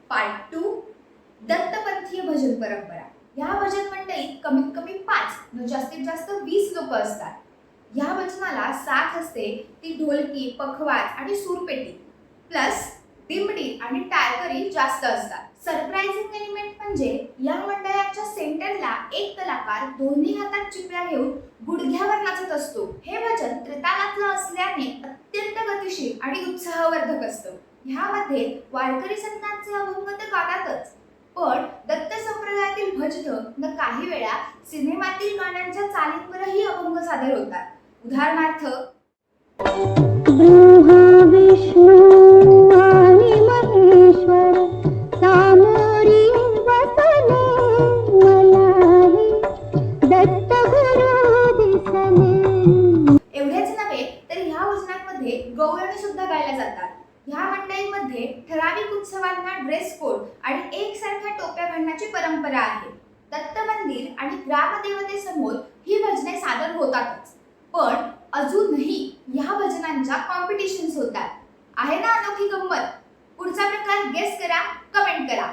Part 2 दत्तपंथीय भजन परंपरा। या भजन मंडळीत कमीत कमी 5 न जास्तीत जास्त 20 लोक असतात। या भजनाला साथ असते ती ढोलकी, पखवाज आणि सूरपेटी प्लस दिमडी आणि टाळकरी जास्त असतात। सरप्राइझिंग एलिमेंट म्हणजे या मंडळाच्या सेंटरला एक कलाकार दोन्ही हातात चिपळ्या घेऊन गुडघ्यावर नाचत असतो। हे भजन त्रितालातलं असल्याने अत्यंत गतिशील आणि उत्साहवर्धक असतं। ह्यामध्ये वारकरी संतांचे अभंग तर गातातच, पण दत्त संप्रदायातील भजन काही वेळा सिनेमातील गाण्यांच्या चालींवरही अभंग सादर होतात। उदाहरणार्थ ब्रह्मा विष्णू आणि महेश्वर सामोरी बसले मलाही दत्त गुरु दिसले। एवढेच नव्हे तर ह्या भजनांमध्ये गवळणी सुद्धा गायल्या जातात। ह्या मंडळीमध्ये ठराविक उत्सवांना ड्रेस कोड आणि एकसारख्या टोप्या घालण्याची परंपरा आहे। दत्त मंदिर आणि ग्रामदेवतेसमोर ही भजने सादर होतातच, पण अजूनही ह्या भजनांच्या कॉम्पिटिशन्स होतात। आहे ना अनोखी गंमत? पुढचा प्रकार गेस करा, कमेंट करा।